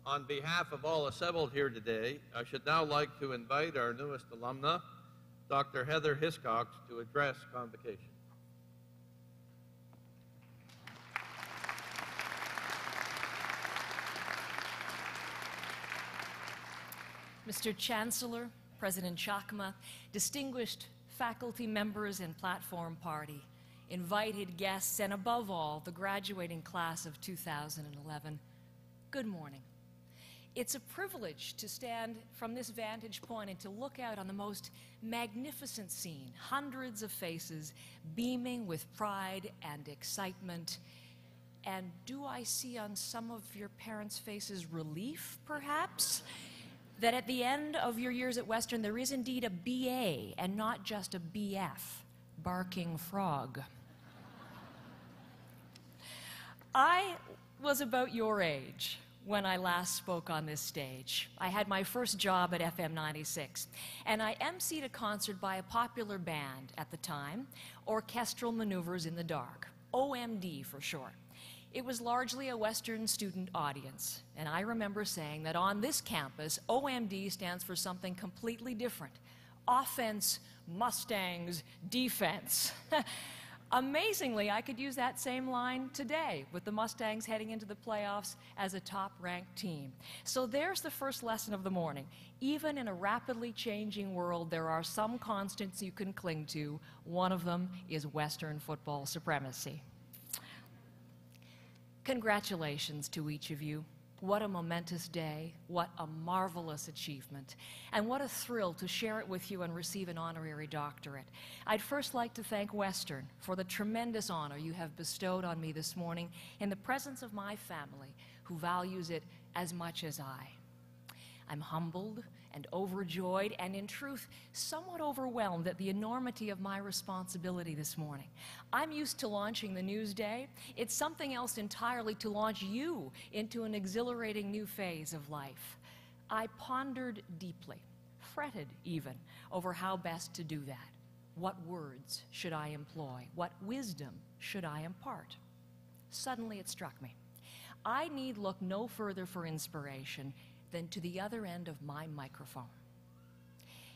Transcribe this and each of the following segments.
On behalf of all assembled here today, I should now like to invite our newest alumna, Dr. Heather Hiscox, to address convocation. Mr. Chancellor, President Chakma, distinguished faculty members and platform party, invited guests, and above all, the graduating class of 2011, good morning. It's a privilege to stand from this vantage point and to look out on the most magnificent scene, hundreds of faces beaming with pride and excitement. And do I see on some of your parents' faces relief, perhaps? That at the end of your years at Western, there is indeed a BA and not just a BF, barking frog. I was about your age when I last spoke on this stage. I had my first job at FM 96, and I emceed a concert by a popular band at the time, Orchestral Maneuvers in the Dark, OMD for short. It was largely a Western student audience, and I remember saying that on this campus, OMD stands for something completely different. Offense, Mustangs, defense. Amazingly, I could use that same line today with the Mustangs heading into the playoffs as a top-ranked team. So there's the first lesson of the morning. Even in a rapidly changing world, there are some constants you can cling to. One of them is Western football supremacy. Congratulations to each of you. What a momentous day, what a marvelous achievement, and what a thrill to share it with you and receive an honorary doctorate. I'd first like to thank Western for the tremendous honor you have bestowed on me this morning in the presence of my family, who values it as much as I. I'm humbled and overjoyed and, in truth, somewhat overwhelmed at the enormity of my responsibility this morning. I'm used to launching the news day. It's something else entirely to launch you into an exhilarating new phase of life. I pondered deeply, fretted even, over how best to do that. What words should I employ? What wisdom should I impart? Suddenly it struck me. I need look no further for inspiration than to the other end of my microphone.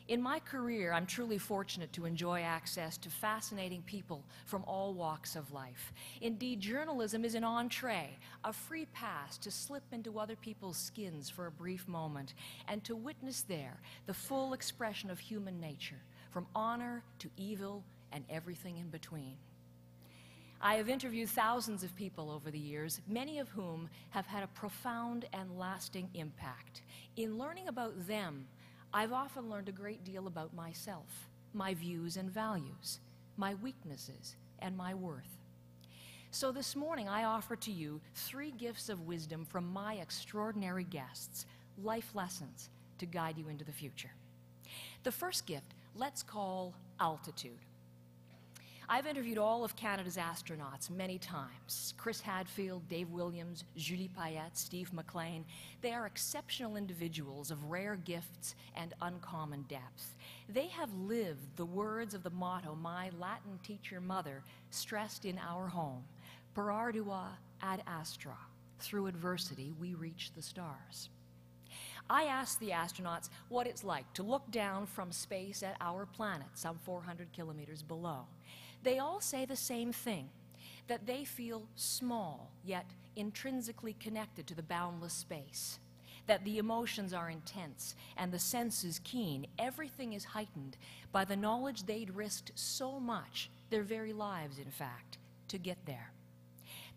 In my career, I'm truly fortunate to enjoy access to fascinating people from all walks of life. Indeed, journalism is an entree, a free pass to slip into other people's skins for a brief moment and to witness there the full expression of human nature, from honor to evil and everything in between. I have interviewed thousands of people over the years, many of whom have had a profound and lasting impact. In learning about them, I've often learned a great deal about myself, my views and values, my weaknesses, and my worth. So this morning, I offer to you 3 gifts of wisdom from my extraordinary guests, life lessons to guide you into the future. The first gift, let's call altitude. I've interviewed all of Canada's astronauts many times. Chris Hadfield, Dave Williams, Julie Payette, Steve McLean. They are exceptional individuals of rare gifts and uncommon depth. They have lived the words of the motto my Latin teacher mother stressed in our home, per ardua ad astra, through adversity we reach the stars. I asked the astronauts what it's like to look down from space at our planet, some 400 kilometers below. They all say the same thing, that they feel small, yet intrinsically connected to the boundless space, that the emotions are intense and the senses keen. Everything is heightened by the knowledge they'd risked so much, their very lives, in fact, to get there.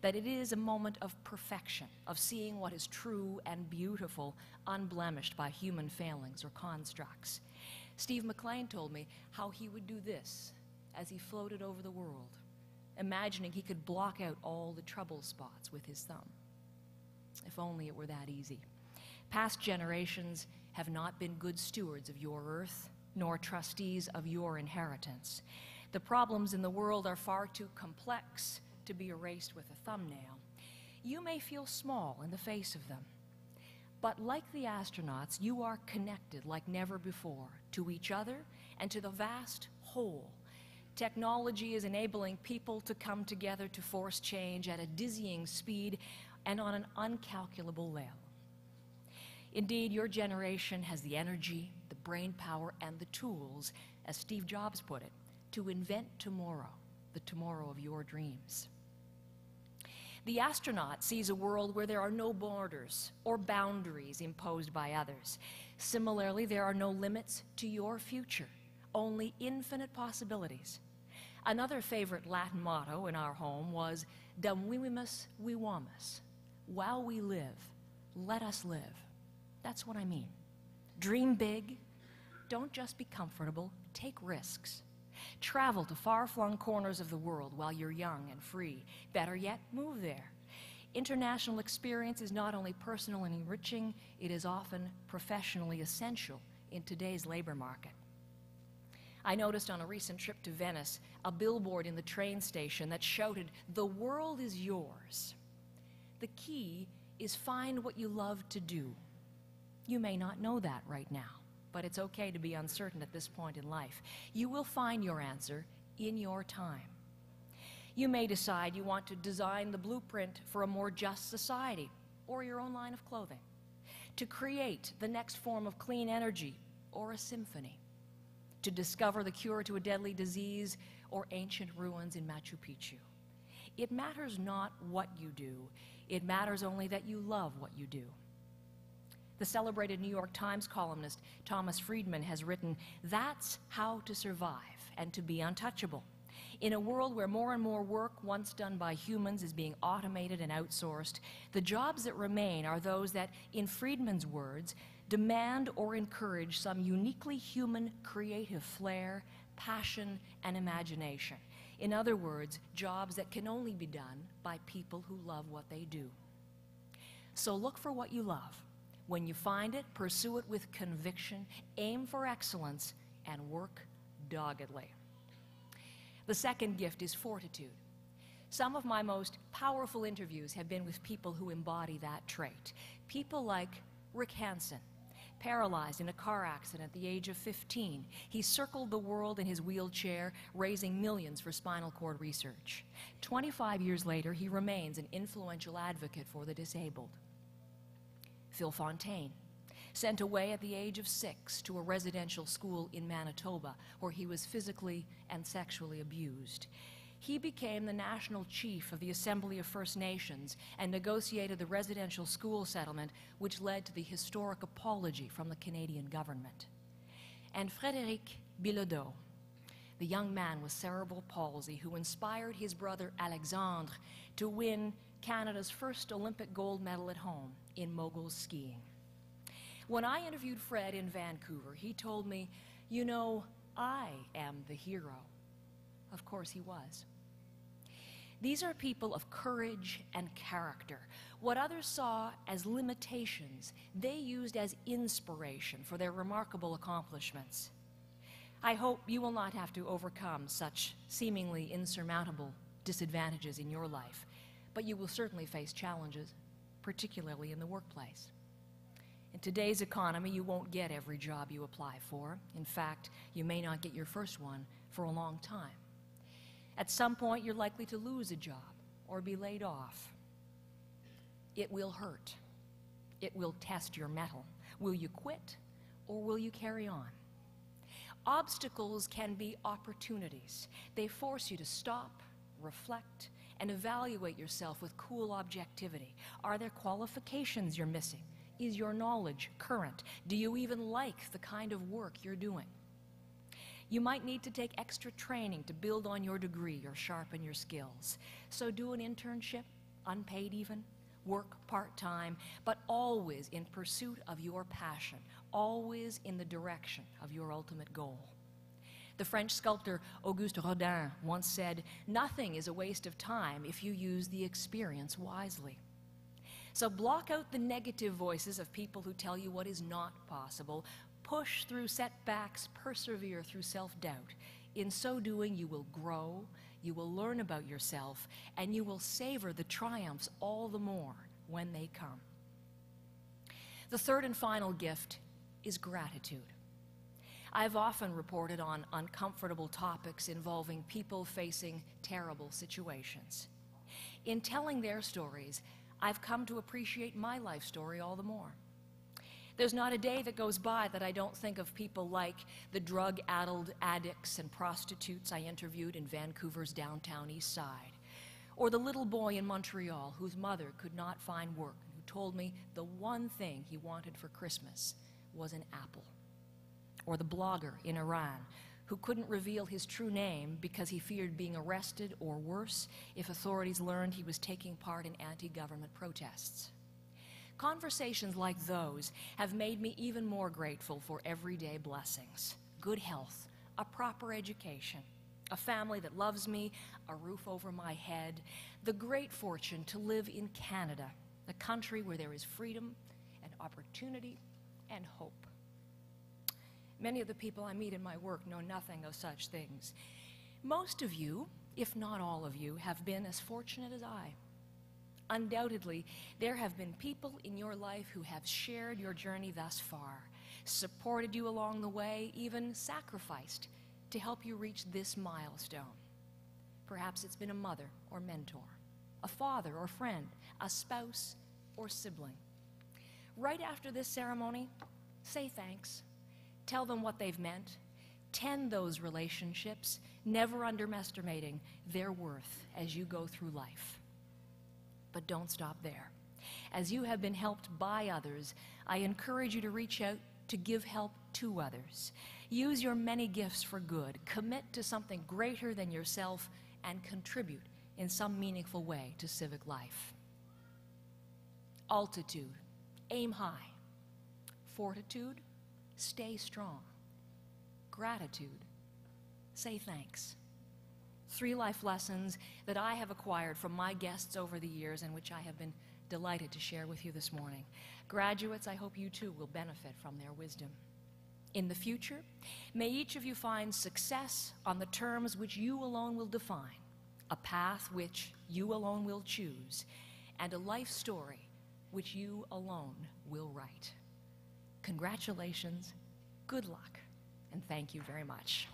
That it is a moment of perfection, of seeing what is true and beautiful, unblemished by human failings or constructs. Steve McLean told me how he would do this as he floated over the world, imagining he could block out all the trouble spots with his thumb. If only it were that easy. Past generations have not been good stewards of your earth, nor trustees of your inheritance. The problems in the world are far too complex to be erased with a thumbnail. You may feel small in the face of them, but like the astronauts, you are connected like never before to each other and to the vast whole. Technology is enabling people to come together to force change at a dizzying speed and on an uncalculable level. Indeed, your generation has the energy, the brain power, and the tools, as Steve Jobs put it, to invent tomorrow, the tomorrow of your dreams. The astronaut sees a world where there are no borders or boundaries imposed by others. Similarly, there are no limits to your future, only infinite possibilities. Another favorite Latin motto in our home was, Dum vivimus vivamus. While we live, let us live. That's what I mean. Dream big. Don't just be comfortable. Take risks. Travel to far-flung corners of the world while you're young and free. Better yet, move there. International experience is not only personal and enriching, it is often professionally essential in today's labor market. I noticed on a recent trip to Venice a billboard in the train station that shouted, "The world is yours." The key is find what you love to do. You may not know that right now, but it's okay to be uncertain at this point in life. You will find your answer in your time. You may decide you want to design the blueprint for a more just society or your own line of clothing, to create the next form of clean energy or a symphony, to discover the cure to a deadly disease or ancient ruins in Machu Picchu. It matters not what you do, it matters only that you love what you do. The celebrated New York Times columnist Thomas Friedman has written, "That's how to survive and to be untouchable. In a world where more and more work once done by humans is being automated and outsourced, the jobs that remain are those that, in Friedman's words, demand or encourage some uniquely human creative flair, passion, and imagination. In other words, jobs that can only be done by people who love what they do." So look for what you love. When you find it, pursue it with conviction, aim for excellence, and work doggedly. The second gift is fortitude. Some of my most powerful interviews have been with people who embody that trait. People like Rick Hansen, paralyzed in a car accident at the age of 15. He circled the world in his wheelchair, raising millions for spinal cord research. 25 years later, he remains an influential advocate for the disabled. Phil Fontaine, sent away at the age of 6 to a residential school in Manitoba, where he was physically and sexually abused. He became the national chief of the Assembly of First Nations and negotiated the residential school settlement, which led to the historic apology from the Canadian government. And Frédéric Bilodeau, the young man with cerebral palsy who inspired his brother Alexandre to win Canada's first Olympic gold medal at home in mogul skiing. When I interviewed Fred in Vancouver, he told me, "You know, I am the hero." Of course he was. These are people of courage and character. What others saw as limitations, they used as inspiration for their remarkable accomplishments. I hope you will not have to overcome such seemingly insurmountable disadvantages in your life, but you will certainly face challenges, particularly in the workplace. In today's economy, you won't get every job you apply for. In fact, you may not get your first one for a long time. At some point, you're likely to lose a job or be laid off. It will hurt. It will test your mettle. Will you quit or will you carry on? Obstacles can be opportunities. They force you to stop, reflect, and evaluate yourself with cool objectivity. Are there qualifications you're missing? Is your knowledge current? Do you even like the kind of work you're doing? You might need to take extra training to build on your degree or sharpen your skills. So do an internship, unpaid even, work part-time, but always in pursuit of your passion, always in the direction of your ultimate goal. The French sculptor Auguste Rodin once said, "Nothing is a waste of time if you use the experience wisely." So block out the negative voices of people who tell you what is not possible. Push through setbacks, persevere through self-doubt. In so doing, you will grow, you will learn about yourself, and you will savor the triumphs all the more when they come. The third and final gift is gratitude. I've often reported on uncomfortable topics involving people facing terrible situations. In telling their stories, I've come to appreciate my life story all the more. There's not a day that goes by that I don't think of people like the drug-addled addicts and prostitutes I interviewed in Vancouver's downtown east side, or the little boy in Montreal whose mother could not find work and who told me the one thing he wanted for Christmas was an apple, or the blogger in Iran who couldn't reveal his true name because he feared being arrested or worse if authorities learned he was taking part in anti-government protests. Conversations like those have made me even more grateful for everyday blessings: good health, a proper education, a family that loves me, a roof over my head, the great fortune to live in Canada, a country where there is freedom and opportunity and hope. Many of the people I meet in my work know nothing of such things. Most of you, if not all of you, have been as fortunate as I. Undoubtedly, there have been people in your life who have shared your journey thus far, supported you along the way, even sacrificed to help you reach this milestone. Perhaps it's been a mother or mentor, a father or friend, a spouse or sibling. Right after this ceremony, say thanks. Tell them what they've meant. Tend those relationships, never underestimating their worth as you go through life. But don't stop there. As you have been helped by others, I encourage you to reach out to give help to others. Use your many gifts for good. Commit to something greater than yourself and contribute in some meaningful way to civic life. Altitude, aim high. Fortitude, stay strong. Gratitude, say thanks. 3 life lessons that I have acquired from my guests over the years and which I have been delighted to share with you this morning. Graduates, I hope you too will benefit from their wisdom. In the future, may each of you find success on the terms which you alone will define, a path which you alone will choose, and a life story which you alone will write. Congratulations, good luck, and thank you very much.